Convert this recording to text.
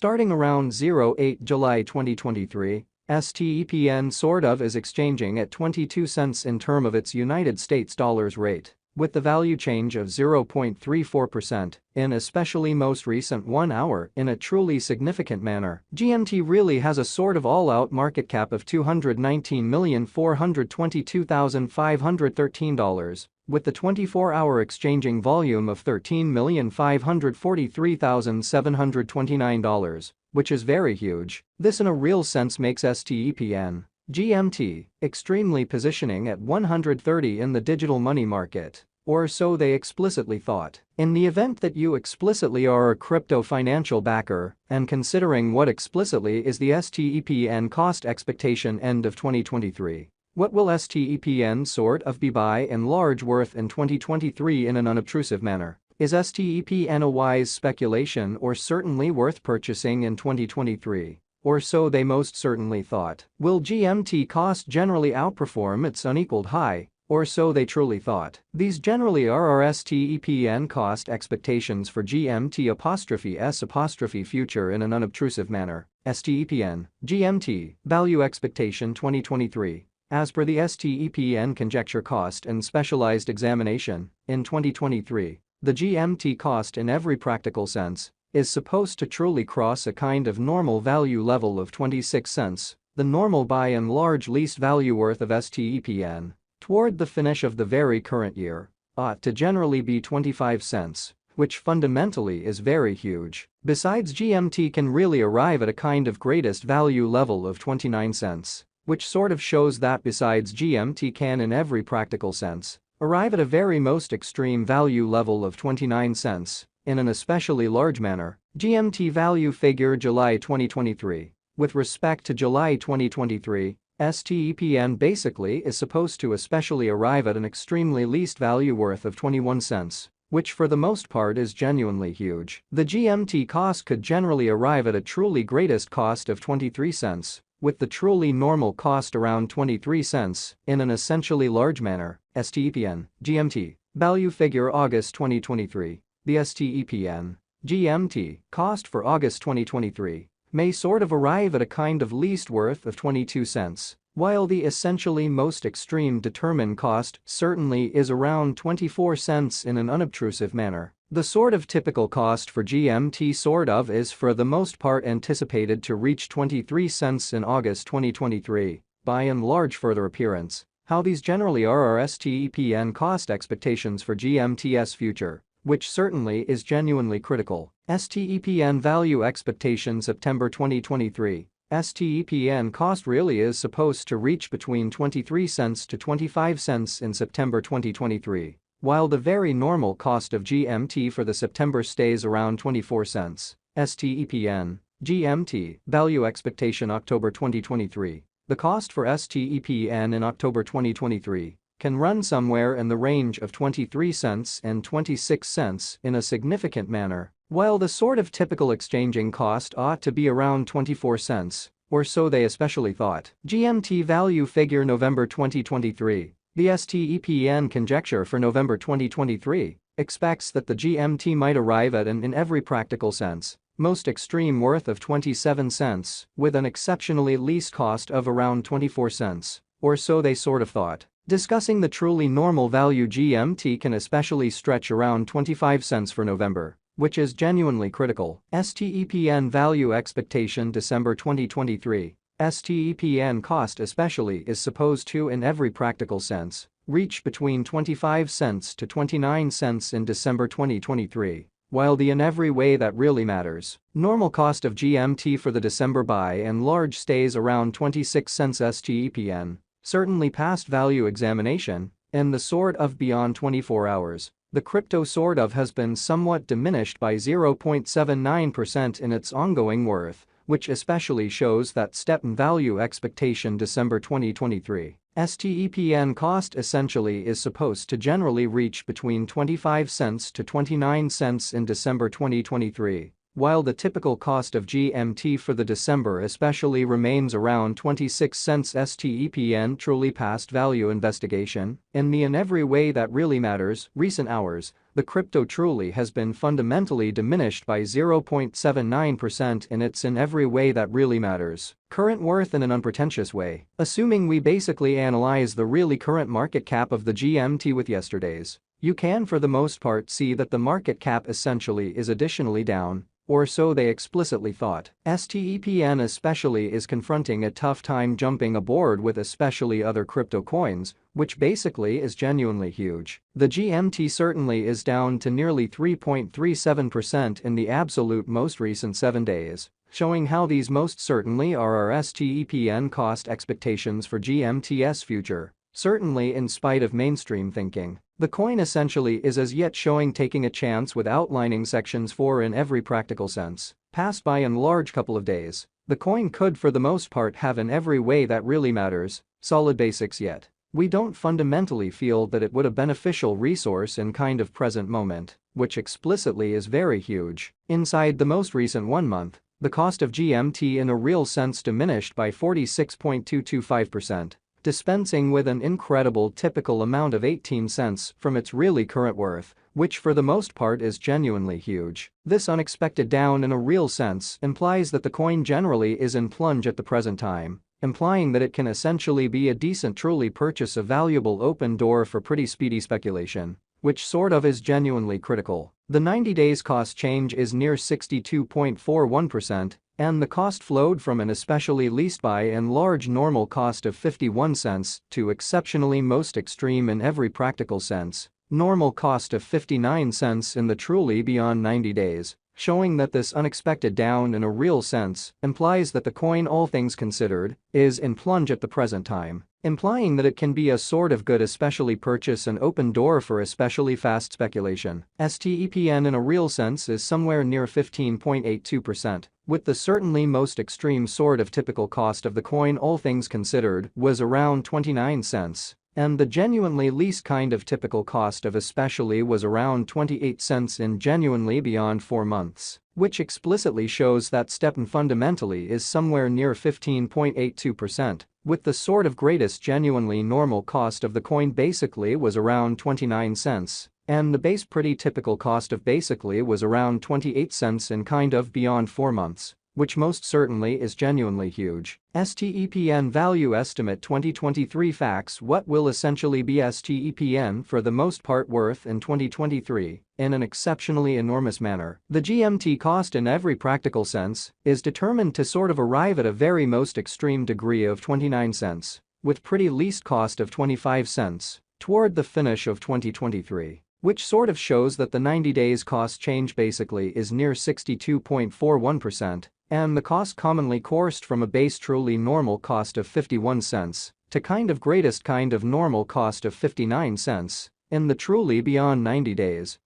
Starting around 08 July 2023, Stepn sort of is exchanging at 22 cents in term of its United States dollars rate, with the value change of 0.34% in especially most recent 1 hour in a truly significant manner. GMT really has a sort of all-out market cap of $219,422,513, with the 24-hour exchanging volume of $13,543,729, which is very huge. This in a real sense makes Stepn GMT extremely positioning at 130 in the digital money market, or so they explicitly thought. In the event that you explicitly are a crypto financial backer, and considering what explicitly is the Stepn cost expectation end of 2023, what will Stepn sort of be by and large worth in 2023 in an unobtrusive manner? Is Stepn a wise speculation or certainly worth purchasing in 2023? Or so they most certainly thought. Will GMT cost generally outperform its unequaled high? Or so they truly thought. These generally are our Stepn cost expectations for GMT'(S) future in an unobtrusive manner. Stepn GMT value expectation 2023. As per the Stepn conjecture cost and specialized examination, in 2023, the GMT cost in every practical sense is supposed to truly cross a kind of normal value level of 26 cents, the normal by and large least value worth of Stepn, toward the finish of the very current year, ought to generally be 25 cents, which fundamentally is very huge. Besides, GMT can really arrive at a kind of greatest value level of 29 cents, which sort of shows that besides GMT can in every practical sense arrive at a very most extreme value level of 29 cents. In an especially large manner. GMT value figure July 2023. With respect to July 2023, Stepn basically is supposed to especially arrive at an extremely least value worth of 21 cents, which for the most part is genuinely huge. The GMT cost could generally arrive at a truly greatest cost of 23 cents, with the truly normal cost around 23 cents, in an essentially large manner. Stepn GMT value figure August 2023. The Stepn GMT cost for August 2023 may sort of arrive at a kind of least worth of 22 cents, while the essentially most extreme determined cost certainly is around 24 cents in an unobtrusive manner. The sort of typical cost for GMT sort of is for the most part anticipated to reach 23 cents in August 2023, by and large further appearance. How these generally are our Stepn cost expectations for GMT's future, which certainly is genuinely critical. Stepn value expectation September 2023. Stepn cost really is supposed to reach between 23 cents to 25 cents in September 2023, while the very normal cost of GMT for the September stays around 24 cents. Stepn GMT value expectation October 2023. The cost for Stepn in October 2023 can run somewhere in the range of 23 cents and 26 cents in a significant manner, while the sort of typical exchanging cost ought to be around 24 cents, or so they especially thought. GMT value figure November 2023. The Stepn conjecture for November 2023 expects that the GMT might arrive at an in every practical sense most extreme worth of 27 cents, with an exceptionally least cost of around 24 cents, or so they sort of thought. Discussing the truly normal value GMT can especially stretch around 25 cents for November, which is genuinely critical. Stepn value expectation December 2023. Stepn cost especially is supposed to in every practical sense reach between 25 cents to 29 cents in December 2023, while the in every way that really matters, normal cost of GMT for the December by and large stays around 26 cents. Stepn certainly past value examination, in the sort of beyond 24 hours, the crypto sort of has been somewhat diminished by 0.79% in its ongoing worth, which especially shows that Stepn value expectation December 2023. Stepn cost essentially is supposed to generally reach between 25 cents to 29 cents in December 2023, while the typical cost of GMT for the December especially remains around 26 cents. Stepn truly passed value investigation in the "in every way that really matters" recent hours. The crypto truly has been fundamentally diminished by 0.79% in its "in every way that really matters" current worth in an unpretentious way, assuming we basically analyze the really current market cap of the GMT with yesterday's. You can for the most part see that the market cap essentially is additionally down, or so they explicitly thought. Stepn especially is confronting a tough time jumping aboard with especially other crypto coins, which basically is genuinely huge. The GMT certainly is down to nearly 3.37% in the absolute most recent 7 days, showing how these most certainly are our Stepn cost expectations for GMT's future. Certainly in spite of mainstream thinking, the coin essentially is as yet showing taking a chance with outlining sections 4 in every practical sense. Passed by in large couple of days, the coin could for the most part have in every way that really matters, solid basics yet. We don't fundamentally feel that it would a beneficial resource in kind of present moment, which explicitly is very huge. Inside the most recent 1 month, the cost of GMT in a real sense diminished by 46.225%. Dispensing with an incredible typical amount of 18 cents from its really current worth, which for the most part is genuinely huge. This unexpected down in a real sense implies that the coin generally is in plunge at the present time, implying that it can essentially be a decent truly purchase a valuable open door for pretty speedy speculation, which sort of is genuinely critical. The 90 days cost change is near 62.41%, and the cost flowed from an especially least by and large normal cost of 51 cents to exceptionally most extreme in every practical sense, normal cost of 59 cents in the truly beyond 90 days, showing that this unexpected down in a real sense implies that the coin all things considered is in plunge at the present time, implying that it can be a sort of good especially purchase an open door for especially fast speculation. Stepn in a real sense is somewhere near 15.82%, with the certainly most extreme sort of typical cost of the coin all things considered was around 29 cents. And the genuinely least kind of typical cost of especially was around 28 cents in genuinely beyond 4 months, which explicitly shows that Stepn fundamentally is somewhere near 15.82%, with the sort of greatest genuinely normal cost of the coin basically was around 29 cents, and the base pretty typical cost of basically was around 28 cents in kind of beyond 4 months. Which most certainly is genuinely huge. Stepn value estimate 2023 facts. What will essentially be Stepn for the most part worth in 2023 in an exceptionally enormous manner? The GMT cost in every practical sense is determined to sort of arrive at a very most extreme degree of 29 cents, with pretty least cost of 25 cents, toward the finish of 2023. Which sort of shows that the 90 days cost change basically is near 62.41%, and the cost commonly coursed from a base truly normal cost of 51 cents to kind of greatest kind of normal cost of 59 cents in the truly beyond 90 days,